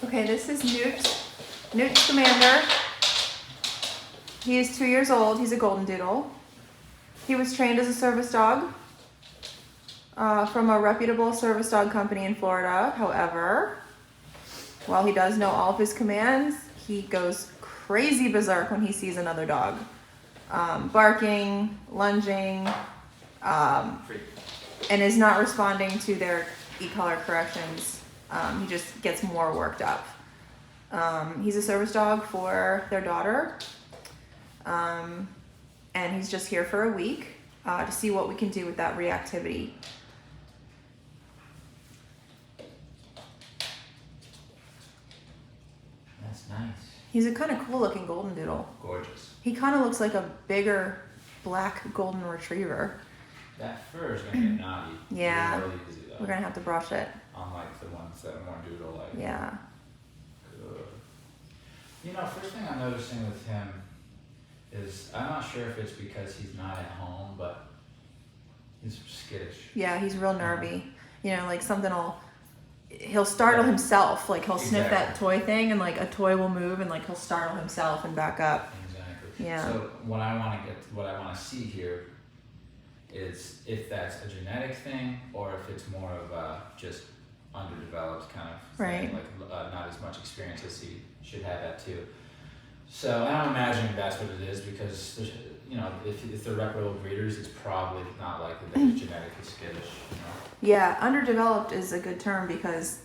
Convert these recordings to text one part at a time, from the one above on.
Okay, this is Newt Scamander. He is 2 years old. He's a goldendoodle. He was trained as a service dog from a reputable service dog company in Florida. However, while he does know all of his commands, he goes crazy berserk when he sees another dog. Barking, lunging, and is not responding to their e-collar corrections. He just gets more worked up. He's a service dog for their daughter. And he's just here for a week to see what we can do with that reactivity. That's nice. He's a kind of cool looking goldendoodle. Gorgeous. He kind of looks like a bigger black golden retriever. That fur is going to get knotty. Yeah. Really easy, though. We're going to have to brush it. Unlike the ones that are more doodle-like. Yeah. Good. You know, first thing I'm noticing with him is, I'm not sure if it's because he's not at home, but he's skittish. Yeah, he's real nervy. You know, like he'll startle himself. Like he'll sniff that toy thing and like a toy will move and like he'll startle himself and back up. Exactly. Yeah. So what I want to see here is if that's a genetic thing or if it's more of a just underdeveloped kind of thing, like not as much experience as he should have that too. So I'm imagining that's what it is because there's, you know, if they're reputable breeders, it's probably not likely that he's genetically skittish. You know? Yeah, underdeveloped is a good term because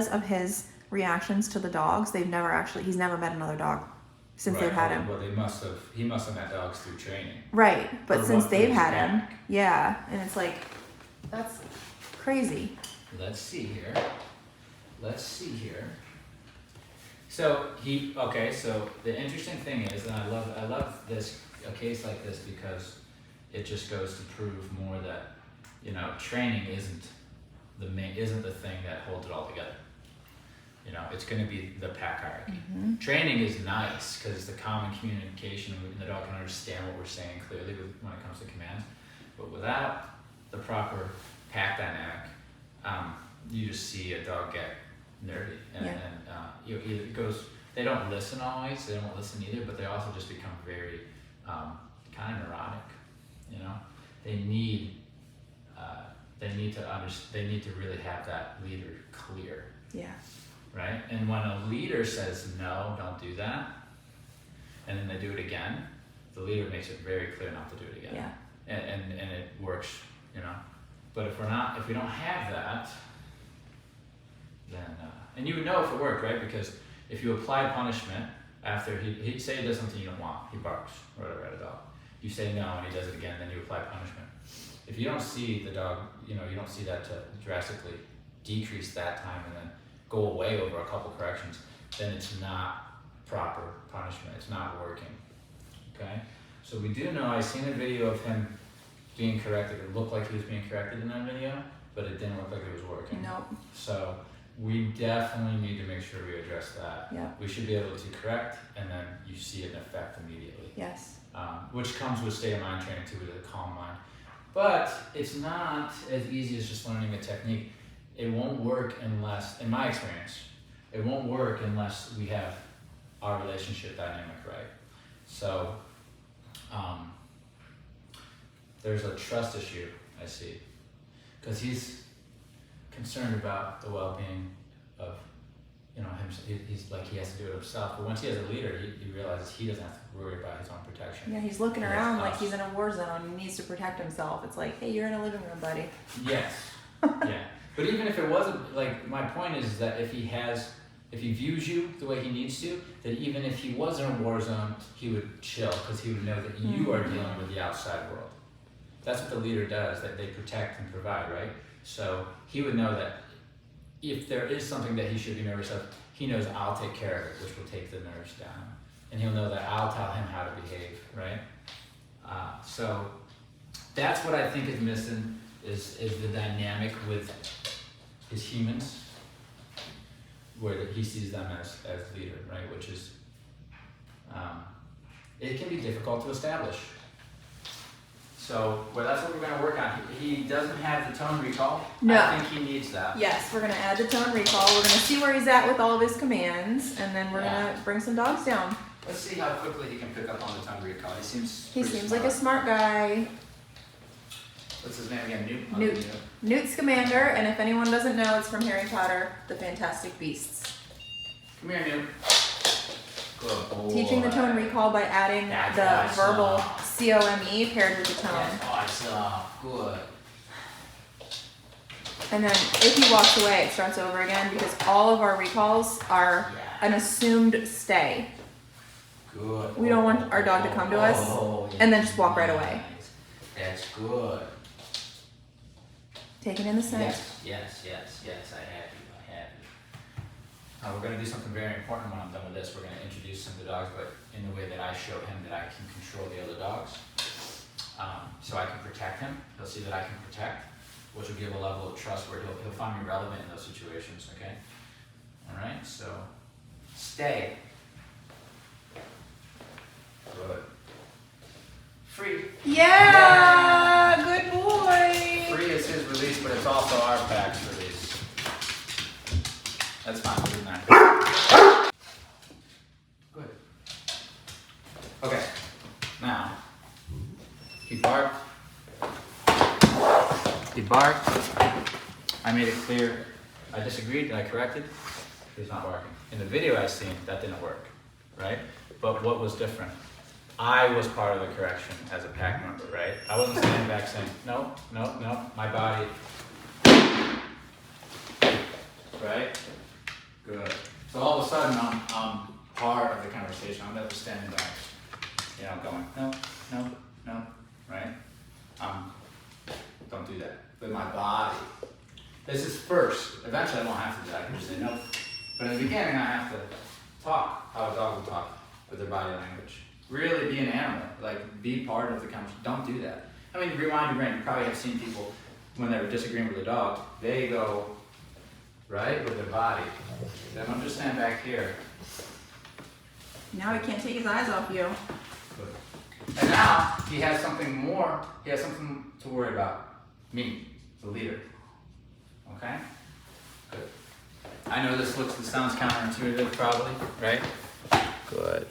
of his reactions to the dogs, he's never met another dog since they've had him. Well, he must have met dogs through training. Right, but Or since they've had him, back. yeah, and it's like, that's crazy. Let's see here. So so the interesting thing is, and I love this, a case like this because it just goes to prove more that, you know, training isn't the thing that holds it all together. You know, it's going to be the pack hierarchy. Mm-hmm. Training is nice because it's the common communication and the dog can understand what we're saying clearly when it comes to commands. But without the proper pack dynamic, you just see a dog get nerdy they don't listen always, they don't listen either, but they also just become very kind of neurotic. You know, they need to really have that leader clear. Yeah. Right? And when a leader says no, don't do that, and then they do it again, the leader makes it very clear not to do it again. Yeah. And it works, you know. But if we don't have that, then and you would know if it worked, right? Because if you apply punishment after he say he does something you don't want, he barks or whatever at a dog. You say no and he does it again, then you apply punishment. If you don't see the dog, you don't see that to drastically decrease that time and then go away over a couple corrections, then it's not proper punishment. It's not working. Okay? So we do know, I've seen a video of him being corrected. It looked like he was being corrected in that video, but it didn't look like it was working. Nope. So we definitely need to make sure we address that. Yeah. We should be able to correct, and then you see an effect immediately. Yes. Which comes with state of mind training too, with a calm mind. But it's not as easy as just learning a technique. It won't work unless, in my experience, it won't work unless we have our relationship dynamic right. So there's a trust issue, I see, because he's concerned about the well-being of, him. He's like he has to do it himself. But once he has a leader, he realizes he doesn't have to worry about his own protection. Yeah, he's looking around like he's in a war zone and he needs to protect himself. It's like, hey, you're in a living room, buddy. Yes. Yeah. But even if it wasn't, like, my point is that if he views you the way he needs to, that even if he was in a war zone, he would chill because he would know that you are dealing with the outside world. That's what the leader does, that they protect and provide, right? So he would know that if there is something that he should be nervous of, he knows I'll take care of it, which will take the nerves down. And he'll know that I'll tell him how to behave, right? So that's what I think is missing, is the dynamic with his humans, where he sees them as leader, right? Which is, it can be difficult to establish. So, well, that's what we're going to work on. He doesn't have the tone recall. No. I think he needs that. Yes, we're gonna add the tone recall. We're gonna see where he's at with all of his commands, and then we're gonna bring some dogs down. Let's see how quickly he can pick up on the tone recall. He seems like a smart guy. What's his name again? Newt. Newt Scamander, and if anyone doesn't know, it's from Harry Potter, The Fantastic Beasts. Come here, Newt. Good boy. Teaching the tone recall by adding the verbal COME paired with the tone. That's awesome. Good. And then if he walks away, it starts over again because all of our recalls are an assumed stay. Good. We don't want our dog to come to us and then just walk right away. That's good. Taking in the scent. Yes. I have you. We're going to do something very important when I'm done with this. We're going to introduce some of the dogs, but in the way that I show him that I can control the other dogs. So I can protect him. He'll see that I can protect, which will give a level of trust where he'll find me relevant in those situations, okay? All right, so stay. Good. Free. Yeah, good boy. Free is his release, but it's also our pack's release. That's fine, isn't that? Good. Okay, now, he barked. He barked. I made it clear I disagreed and I corrected. He's not barking. In the video I seen, that didn't work, right? But what was different? I was part of the correction as a pack member, right? I wasn't standing back saying, no, my body. Right? Good. So all of a sudden I'm part of the conversation. I'm never standing back, going, no, right? Don't do that. With my body. This is first. Eventually I won't have to do that. I can just say no. But in the beginning I have to talk how a dog will talk with their body language. Really be an animal. Like, be part of the conversation. Don't do that. I mean, rewind your brain. You probably have seen people, when they're disagreeing with a dog, they go, right, with their body. Then I'm just standing back here. Now he can't take his eyes off you. And now he has something more. He has something to worry about. Me, the leader. Okay? Good. I know this sounds counterintuitive, probably, right? Good.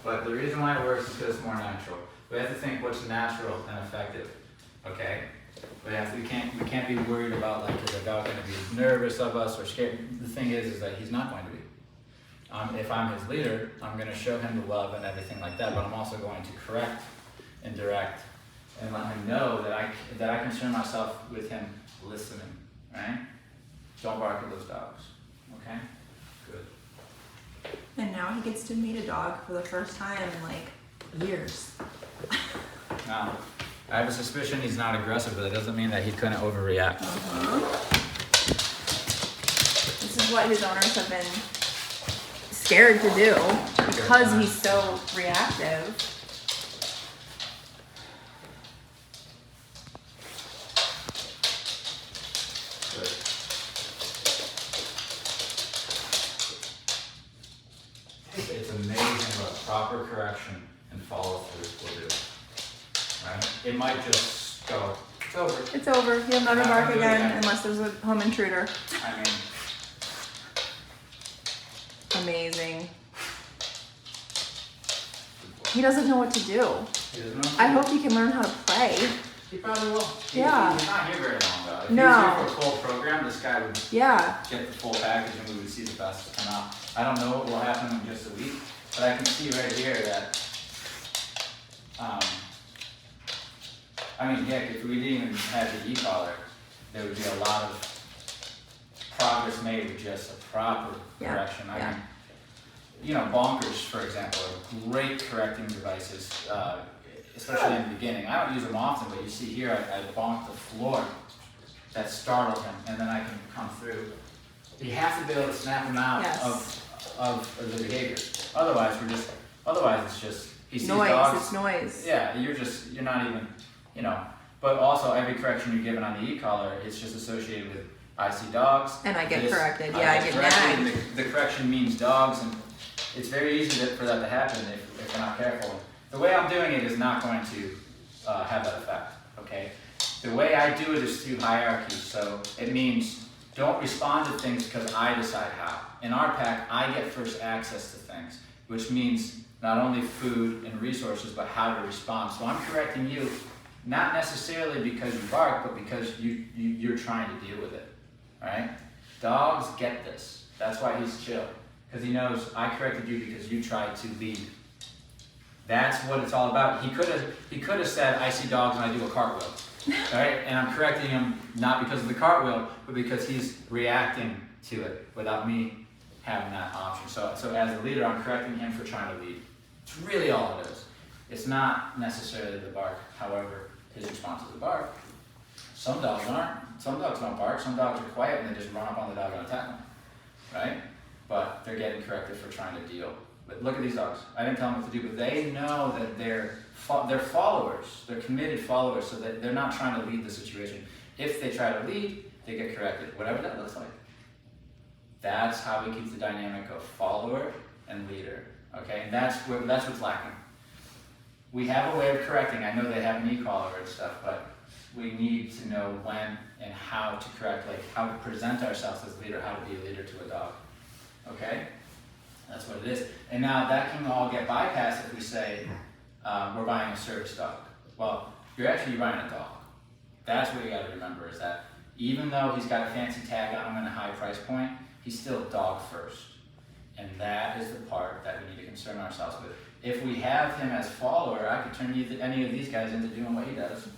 But the reason why it works is because it's more natural. We have to think what's natural and effective. Okay? We can't be worried about, like, is a dog going to be nervous of us or scared? The thing is that he's not going to be. If I'm his leader, I'm going to show him the love and everything like that, but I'm also going to correct and direct and let him know that I concern myself with him listening, right? Don't bark at those dogs, okay? Good. And now he gets to meet a dog for the first time in like years. Now, I have a suspicion he's not aggressive, but it doesn't mean that he couldn't overreact. This is what his owners have been scared to do because he's so reactive. Good. It's amazing what proper correction and follow through will do. Right? It might just go, it's over. It's over. He'll never bark again unless there's a home intruder. I mean, amazing. He doesn't know what to do. he doesn't know. I hope he can learn how to play. He probably will. Yeah. He's not here very long though. If No. he was here for a full program, this guy would Yeah. get the full package and we would see the best come out. I don't know what will happen in just a week, but I can see right here that, I mean, heck, if we didn't even have the e-collar, there would be a lot of progress made with just a proper correction. I mean, you know, bonkers, for example, are great correcting devices, especially in the beginning. I don't use them often, but you see here, I bonked the floor. That startled him, and then I can come through. You have to be able to snap him out of the behavior. Otherwise, it's just, he sees noise, dogs. it's noise. Yeah, you're not even, you know. But also, every correction you're given on the e-collar, it's just associated with, I see dogs. And I get corrected. Yeah, I get mad. The correction means dogs, and it's very easy for that to happen if we're not careful. The way I'm doing it is not going to have that effect, okay? The way I do it is through hierarchy, so it means don't respond to things because I decide how. In our pack, I get first access to things, which means not only food and resources, but how to respond. So I'm correcting you, not necessarily because you bark, but because you're trying to deal with it, all right? Dogs get this. That's why he's chill, because he knows I corrected you because you tried to lead. That's what it's all about. He could have said, I see dogs and I do a cartwheel, all right? And I'm correcting him not because of the cartwheel, but because he's reacting to it without me having that option. So as a leader, I'm correcting him for trying to lead. It's really all it is. It's not necessarily the bark. However, his response is the bark. Some dogs aren't. Some dogs don't bark. Some dogs are quiet and they just run up on the dog and attack them, right? But they're getting corrected for trying to deal. But look at these dogs. I didn't tell them what to do, but they know that they're followers. They're committed followers, so that they're not trying to lead the situation. If they try to lead, they get corrected, whatever that looks like. That's how we keep the dynamic of follower and leader, okay? And that's what's lacking. We have a way of correcting. I know they have an e-collar and stuff, but we need to know when and how to correct, like how to present ourselves as a leader, how to be a leader to a dog, okay? That's what it is. And now that can all get bypassed if we say we're buying a service dog. Well, you're actually buying a dog. That's what you got to remember, is that even though he's got a fancy tag on him and a high price point, he's still dog first. And that is the part that we need to concern ourselves with. If we have him as follower, I could turn any of these guys into doing what he does.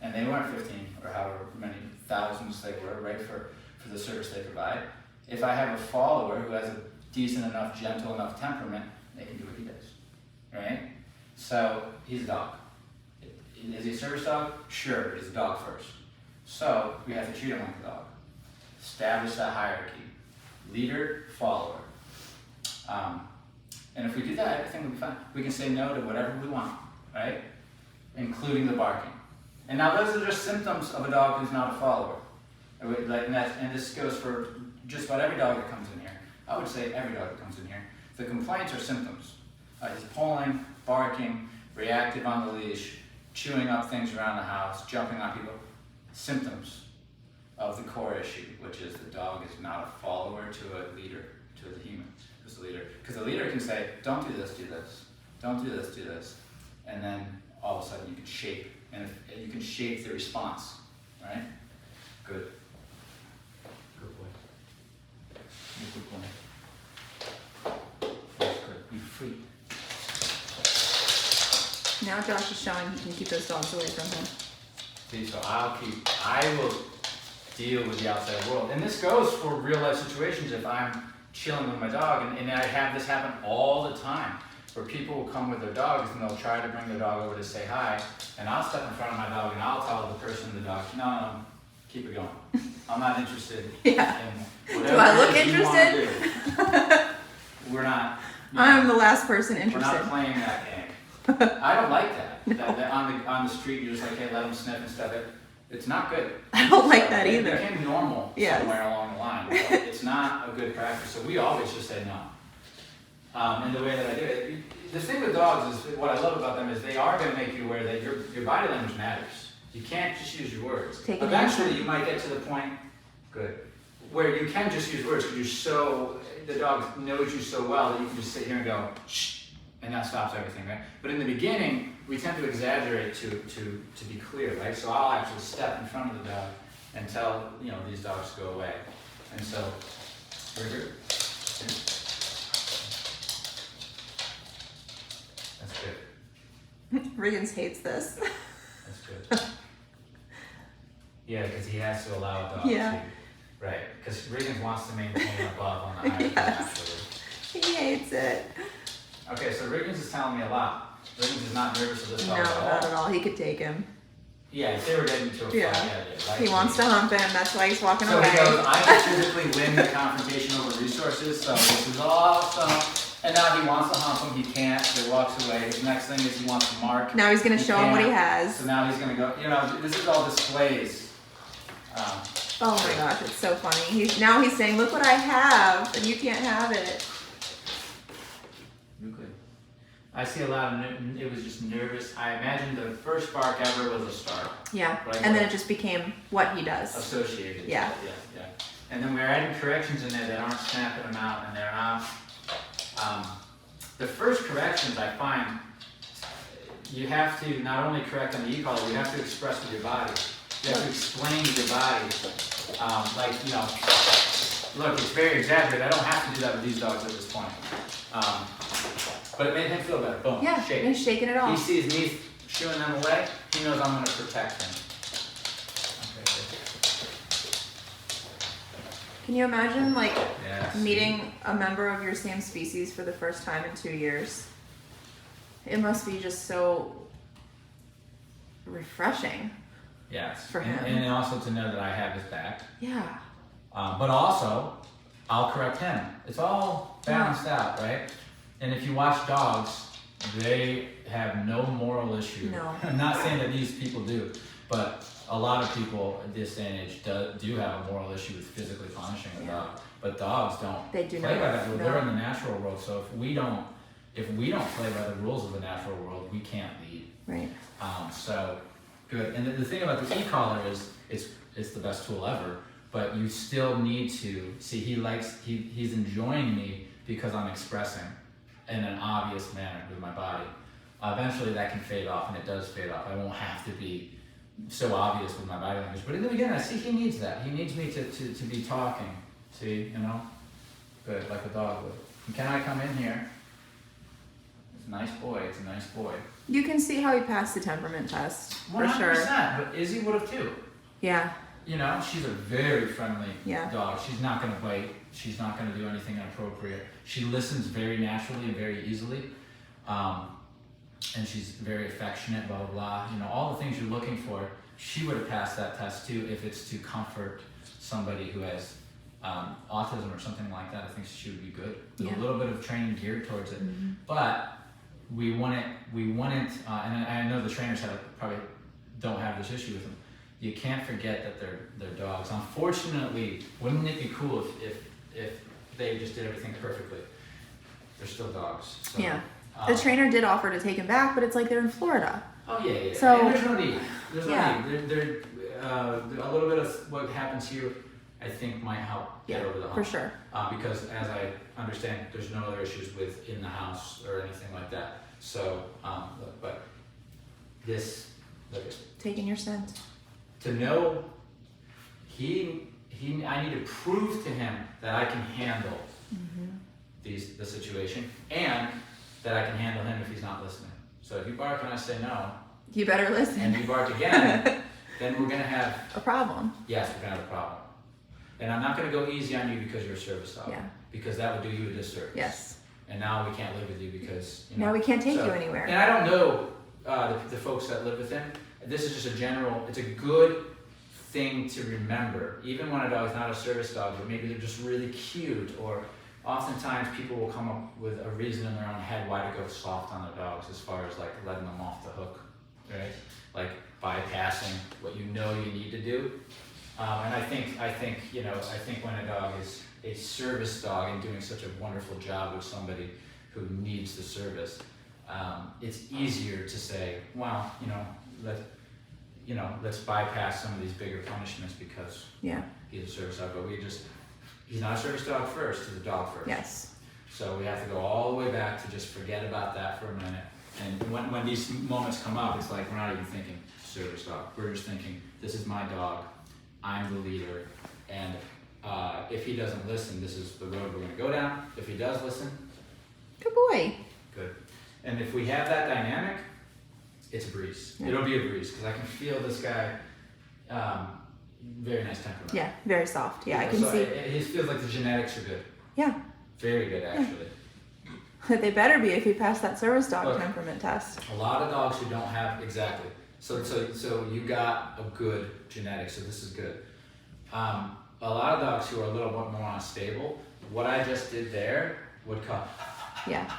And they weren't 15 or however many thousands they were, right, for the service they provide. If I have a follower who has a decent enough, gentle enough temperament, they can do what he does, right? So he's a dog. Is he a service dog? Sure, but he's a dog first. So we have to treat him like a dog. Establish that hierarchy. Leader, follower. And if we do that, everything will be fine. We can say no to whatever we want, right? Including the barking. And now those are just symptoms of a dog who's not a follower. And this goes for just about every dog that comes in here. I would say every dog that comes in here. The complaints are symptoms. He's pulling, barking, reactive on the leash, chewing up things around the house, jumping on people. Symptoms of the core issue, which is the dog is not a follower to a leader, to the human, who's the leader. Because the leader can say, don't do this, do this. Don't do this, do this. And then all of a sudden you can shape, and you can shape the response, right? Good. Good boy. Good boy. That's good. Be free. Now Josh is showing he can keep those dogs away from him. See, so I will deal with the outside world. And this goes for real life situations. If I'm chilling with my dog, and I have this happen all the time, where people will come with their dogs and they'll try to bring their dog over to say hi, and I'll step in front of my dog and I'll tell the person in the dog, no, keep it going. I'm not interested Yeah. in whatever Do I look it is you interested? want to do. We're not. I'm the last person We're interested. not playing that game. I don't like that. No. That on the street, you're just like, hey, let them sniff and stuff. It's not good. I don't like that either. It became normal Yes. somewhere along the line. But it's not a good practice. So we always just say no. And the way that I do it, the thing with dogs is, what I love about them is they are going to make you aware that your body language matters. You can't just use your words. Eventually, you might get to the point, where you can just use words because the dog knows you so well that you can just sit here and go, shh, and that stops everything, right? But in the beginning, we tend to exaggerate to be clear, right? So I'll actually step in front of the dog and tell these dogs to go away. And so, we're good. That's good. Riggins hates this. That's good. Yeah, because he has to allow a dog to. Right, because Riggins wants to maintain above on the hierarchy naturally. He hates it. Okay, so Riggins is telling me a lot. Riggins is not nervous of this dog No, at all. not at all. He could take him. Yeah, if they were getting into a fight, right? He wants to hump him. That's why he's walking so away. He goes, I can physically win the confrontation over resources, so this is awesome. And now he wants to hump him. He can't. So he walks away. His next thing is he wants to mark. Now he's going to show him what he has. So now he's going to go, this is all displays. Oh my gosh, it's so funny. Now he's saying, look what I have, and you can't have it. I see a lot of, it was just nervous. I imagine the first bark ever was a start. Yeah, Right? and then it just became what he does. Associated. Yeah. Yeah. And then we're adding corrections in there that aren't snapping them out, and they're not. The first corrections I find, you have to not only correct on the e-collar, you have to express with your body. You have to explain with your body. Look, it's very exaggerated. I don't have to do that with these dogs at this point. But it made him feel better. Boom. Yeah, Shake. he's shaking it He off. sees me shooing them away. He knows I'm going to protect him. Okay, Can you imagine yes. meeting a member of your same species for the first time in 2 years? It must be just so refreshing. Yes. For him. And also to know that I have his back. Yeah. But also, I'll correct him. It's all balanced out, right? And if you watch dogs, they have no moral issue. No. I'm not saying that these people do, but a lot of people at this day and age do have a moral issue with physically punishing a dog. But dogs don't They do play not. by that rule. No. They're in the natural world. So if we don't play by the rules of the natural world, we can't lead. Right. So good. And the thing about the e-collar is it's the best tool ever. But you still need to see he's enjoying me because I'm expressing in an obvious manner with my body. Eventually that can fade off, and it does fade off. I won't have to be so obvious with my body language. But then again, I see he needs that. He needs me to be talking. See, good, like a dog would. And can I come in here? It's a nice boy. It's a nice boy. You can see how he passed the temperament test, for 100%, sure. but Izzy would have too. Yeah. She's a very friendly Yeah. dog. She's not going to bite. She's not going to do anything inappropriate. She listens very naturally and very easily. And she's very affectionate, blah, blah, blah. All the things you're looking for. She would have passed that test too if it's to comfort somebody who has autism or something like that. I think she would be good. With a little bit of training geared towards it. Mm-hmm. But we wouldn't, and I know the trainers probably don't have this issue with them. You can't forget that they're dogs. Unfortunately, wouldn't it be cool if they just did everything perfectly? They're still dogs. So, Yeah. The trainer did offer to take him back, but it's like they're in Florida. Oh yeah. So and there's no need. There's yeah. no need. They're a little bit of what happens here, I think, might help get over the hump. For sure. Because as I understand, there's no other issues with in the house or anything like that. So, but this, Taking your scent. to know I need to prove to him that I can handle the situation, and that I can handle him if he's not listening. So if you bark and I say no, You better listen. and you bark again, then we're gonna have A problem. yes, we're gonna have a problem. And I'm not gonna go easy on you because you're a service dog. Yeah. Because that would do you a disservice. Yes. And now we can't live with you because Now we can't take you anywhere. And I don't know the folks that live with him. This is just it's a good thing to remember. Even when a dog is not a service dog, but maybe they're just really cute, or oftentimes people will come up with a reason in their own head why to go soft on their dogs, as far as letting them off the hook, right? Like bypassing what you need to do. And I think when a dog is a service dog and doing such a wonderful job with somebody who needs the service, it's easier to say, well, let's bypass some of these bigger punishments because he's a service dog. But he's not a service dog first, he's a dog first. Yes. So we have to go all the way back to just forget about that for a minute. And when these moments come up, it's like we're not even thinking service dog. We're just thinking, this is my dog, I'm the leader, and if he doesn't listen, this is the road we're going to go down. If he does listen, Good boy. good. And if we have that dynamic, it's a breeze. Yeah. It'll be a breeze because I can feel this guy, very nice temperament. Yeah, very soft. Yeah, I can So see. It feels like the genetics are good. Yeah. Very good, actually. They better be if you pass that service dog Look. temperament test. A lot of dogs who don't have exactly. So you got a good genetic. So this is good. A lot of dogs who are a little bit more unstable. What I just did there would cause Yeah.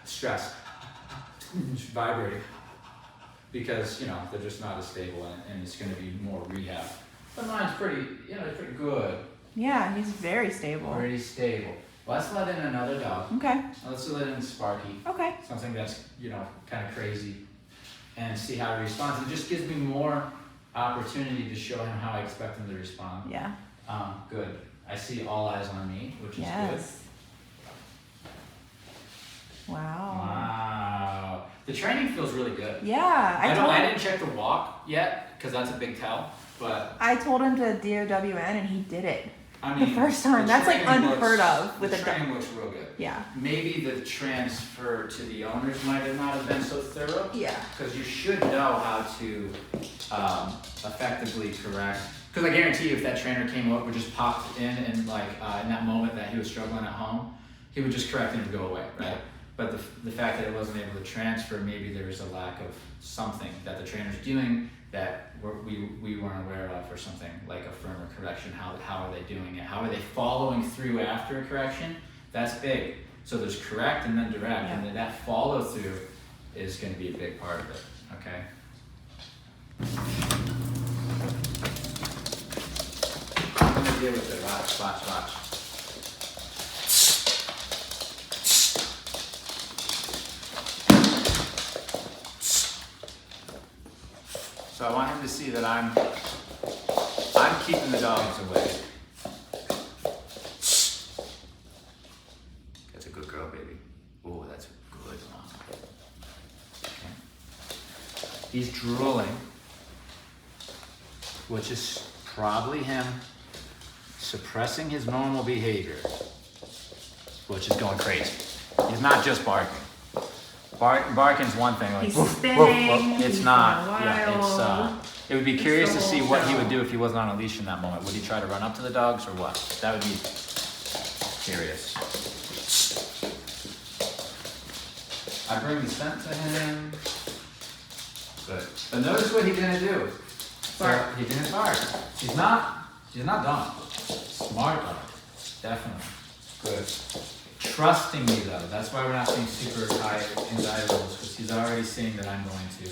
stress, vibrating, because they're just not as stable, and it's going to be more rehab. But mine's pretty, it's pretty good. Yeah, he's very stable. Pretty stable. Let's let in another dog. Okay. Let's let in Sparky. Okay. Something that's, kind of crazy. And see how he responds. It just gives me more opportunity to show him how I expect him to respond. Yeah. Good. I see all eyes on me, which is Yes. Wow. Wow. The training feels really good. Yeah. I didn't check the walk yet, because that's a big tell. But I told him to DOWN and he did it. I mean, The first time. That's like unheard of with the a training dog. looks real good. Yeah. Maybe the transfer to the owners might have not have been so thorough. Yeah. Because you should know how to effectively correct. Because I guarantee you, if that trainer came over, just popped in and in that moment that he was struggling at home, he would just correct it and go away, right? Yeah. But the fact that it wasn't able to transfer, maybe there was a lack of something that the trainer's doing that we weren't aware of, or something like a firmer correction. How are they doing it? How are they following through after a correction? That's big. So there's correct and then direct, Yeah. and then that follow through is going to be a big part of it. Okay. I'm going to deal with it. Watch. So I want him to see that I'm keeping the dogs away. That's a good girl, baby. Oh, that's a good mom. Okay. He's drooling, which is probably him suppressing his normal behavior, which is going crazy. He's not just barking. Barking's one thing. Like, He's woof, spinning. woof, woof. It's he's not. going Yeah, wild. it would be curious to the see whole what he show. would do if he wasn't on a leash in that moment. Would he try to run up to the dogs or what? That would be curious. I bring the scent to him. Good. But notice what he didn't do. Bark. He didn't bark. He's not dumb. Smart dog. Definitely. Good. Trusting me though. That's why we're not seeing super high anxiety levels, because he's already seeing that I'm going to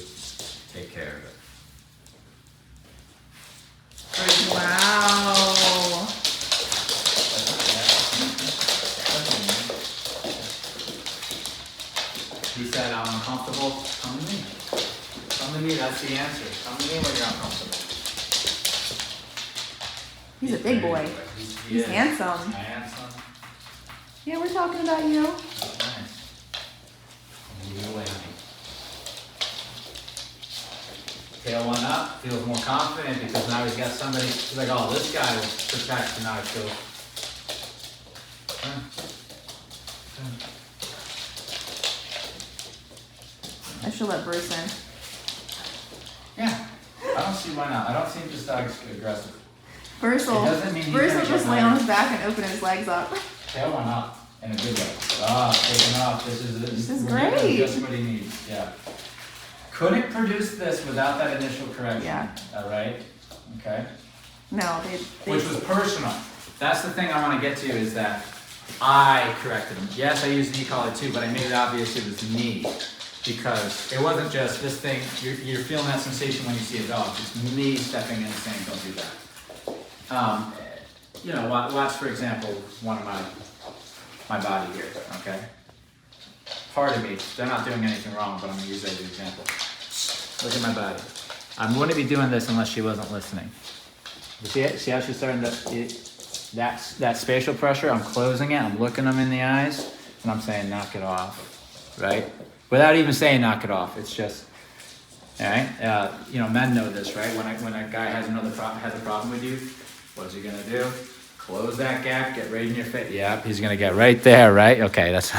take care of it. Wow. He said, I'm uncomfortable. Come to me. Come to me, that's the answer. Come to me when you're uncomfortable. He's a big boy. He's handsome. Handsome. Yeah, we're talking about you. That's nice. Move it away, honey. Tail one up, feels more confident because now he's got somebody. He's like, oh, this guy will protect, and now I feel. I should let Bruce in. Yeah, I don't see why not. I don't see this dog aggressive. Bruce It doesn't mean he's will gonna just get lay on mad. his back and open his legs up. Tail one up in a good way. Taking off. This is we're giving him great. just what he needs. Yeah. Couldn't produce this without that initial correction. Yeah. All right. Okay. No, they Which was personal. That's the thing I want to get to, is that I corrected him. Yes, I used knee collar too, but I made it obvious it was me, because it wasn't just this thing. You're feeling that sensation when you see a dog. It's me stepping in and saying, don't do that. Watch for example, one of my body here. Okay. Part of me, they're not doing anything wrong, but I'm gonna use that as an example. Look at my body. I wouldn't be doing this unless she wasn't listening. You see how she's starting to, that spatial pressure, I'm closing it, I'm looking them in the eyes, and I'm saying, knock it off, right? Without even saying knock it off, it's just, all right? Men know this, right? When a guy has a problem with you, what's he gonna do? Close that gap, get right in your face. Yep, he's gonna get right there, right? Okay, that's,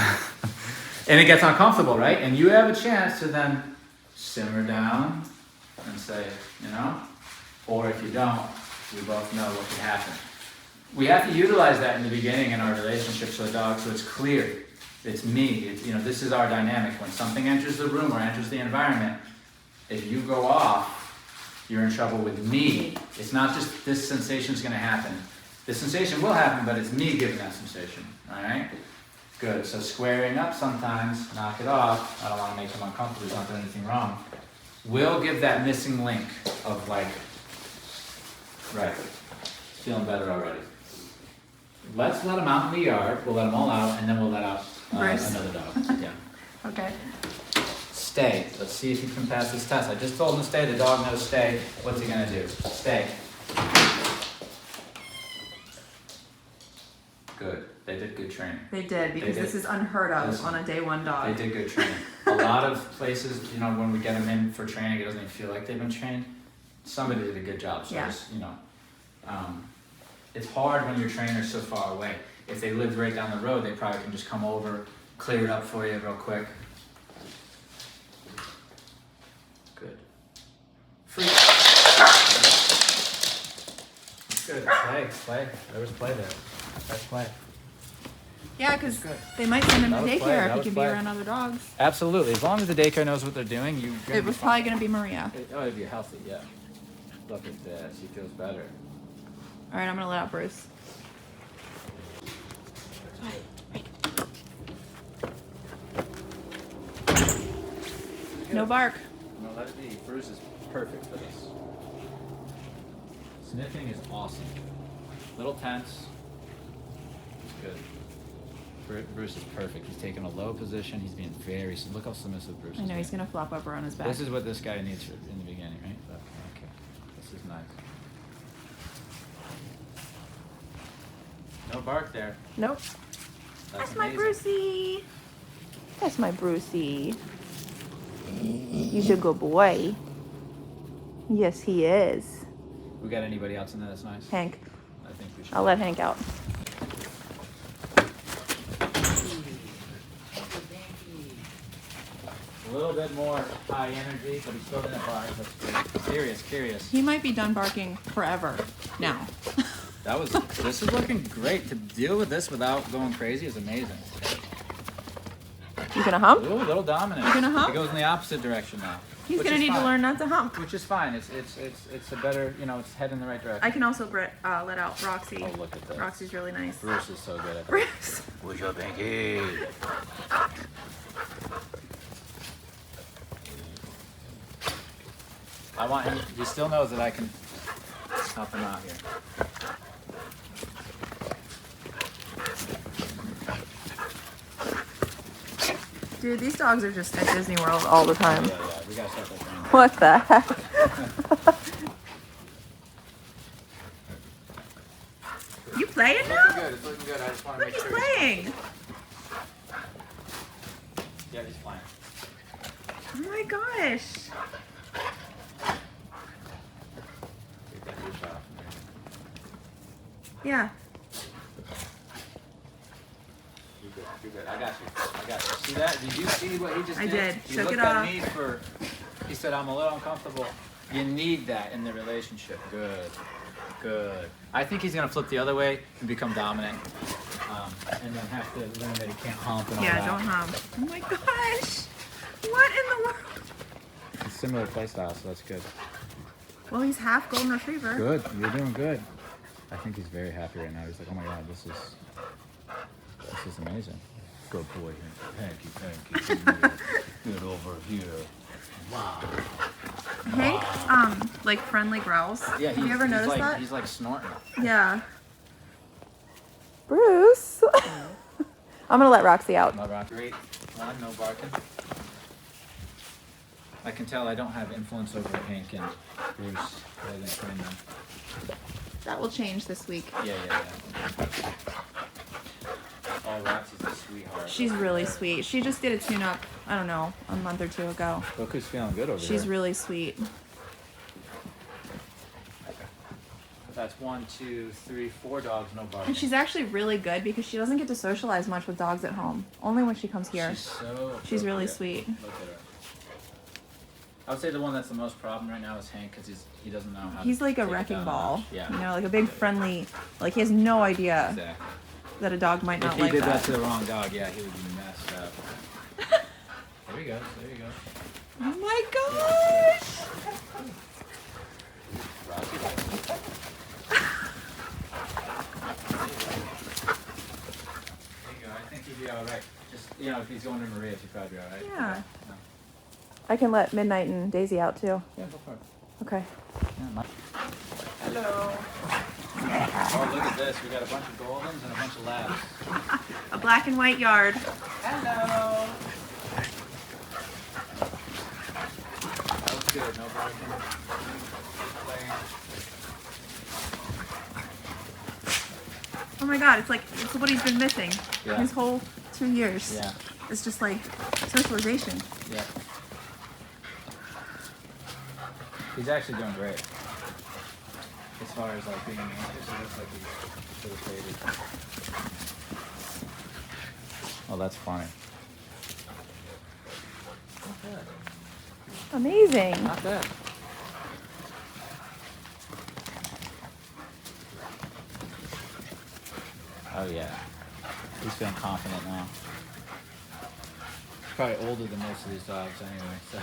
and it gets uncomfortable, right? And you have a chance to then simmer down and say, or if you don't, we both know what could happen. We have to utilize that in the beginning in our relationships with the dog, so it's clear. It's me. This is our dynamic. When something enters the room or enters the environment, if you go off, you're in trouble with me. It's not just this sensation's going to happen. The sensation will happen, but it's me giving that sensation. All right? Good. So squaring up sometimes, knock it off. I don't want to make him uncomfortable. He's not doing anything wrong. We'll give that missing link of right. Feeling better already. let's let them out in the yard. We'll let them all out, and then we'll let out Bruce. another dog. Yeah. Okay. Stay. Let's see if you can pass this test. I just told him to stay. The dog knows stay. What's he gonna do? Stay. Good. They did good training. They did, because this is unheard of on a day one dog. They did good training. A lot of places, you know, when we get them in for training, it doesn't even feel like they've been trained. Somebody did a good job. So just, you know, it's hard when your trainer's so far away. If they lived right down the road, they probably can just come over, clear it up for you real quick. Good. Free. Good. Play. There was play there. Nice play. Yeah, because they might send him to That was daycare play. if That he was can play. be around other dogs. Absolutely. As long as the daycare knows what they're doing, you. It was probably going to be Maria. Oh, it'd be healthy, yeah. Look at this. He feels better. All right, I'm going to let out Bruce. No bark. No, let it be. Bruce is perfect for this. Sniffing is awesome. Little tense. It's good. Bruce is perfect. He's taking a low position. He's being very. Look how submissive Bruce is. I know, he's going to flop over on his back. This is what this guy needs in the beginning, right? Okay. This is nice. No bark there. Nope. That's my amazing. Brucey. That's my Brucey. He's a good boy. Yes, he is. We got anybody else in there that's nice? Hank. I think we should. I'll let Hank out. A little bit more high energy, but he's still gonna bark. That's good. Curious. He might be done barking forever now. This is looking great. To deal with this without going crazy is amazing. You gonna hump? Ooh, a little dominant. You gonna hump? It goes in the opposite direction now. He's which gonna is need to fine. learn not to hump. Which is fine. It's a better, you know, it's head in the right direction. I can also let out Roxy. Oh, look at this. Roxy's really nice. Bruce is so good at that. Bruce. What's your pinky? I want him. He still knows that I can help him out here. Dude, these dogs are just at Disney World all the time. Yeah. We gotta start that training. What the heck? You playing now? It's looking good. I just want to Look, make he's sure. playing. Yeah, he's playing. Oh my gosh. Take that leash off. Yeah. You're good. I got you. See that? Did you see what he just I did. He Shook looked it at off. me for. He said, "I'm a little uncomfortable." You need that in the relationship. Good. I think he's gonna flip the other way and become dominant, and then have to learn that he can't hump and all Yeah, that. don't hump. Oh my gosh. What in the world? It's similar play style, so that's good. Well, he's half golden retriever. Good. You're doing good. I think he's very happy right now. He's like, "Oh my God, this is amazing." Good boy. Thank you. Good over here. Wow. Hank, like friendly growls. Yeah, Have you ever noticed that? He's like snorting. Yeah. Bruce. I'm gonna let Roxy out. No barking. Great. One, no barking. I can tell I don't have influence over Hank and Bruce. I didn't train them. That will change this week. Yeah. Oh, Roxy's a sweetheart. She's really sweet. She just did a tune-up, I don't know, a month or two ago. Look who's feeling good over She's here. really sweet. That's 1, 2, 3, 4 dogs, no barking. And she's actually really good because she doesn't get to socialize much with dogs at home. Only when she comes here. She's really appropriate. sweet. Look at her. I would say the one that's the most problem right now is Hank because he doesn't know how. He's like a take it wrecking down a ball. notch. Yeah. You know, like a big friendly, like he has no idea Exactly. that a dog might If not he like did that that. to the wrong dog, yeah, he would be messed up. There you go. Oh my gosh! Rocky. There you go. I think he'd be all right. Just, you know, if he's going to Maria's, he'd probably be all right. Yeah. No. I can let Midnight and Daisy out too. Yeah, go for it. Okay. Yeah, Hello. oh, look at this. We got a bunch of Goldens and a bunch of Labs. A black and white yard. Hello. That was good. No barking. Playing. Oh my God, it's what he's been missing Yeah. his whole 2 years. Yeah. It's just like socialization. Yeah. He's actually doing great. As far as like being anxious, it looks like he's sort of faded. Oh, that's funny. Not bad. Amazing. Not bad. Oh yeah. He's feeling confident now. He's probably older than most of these dogs anyway, so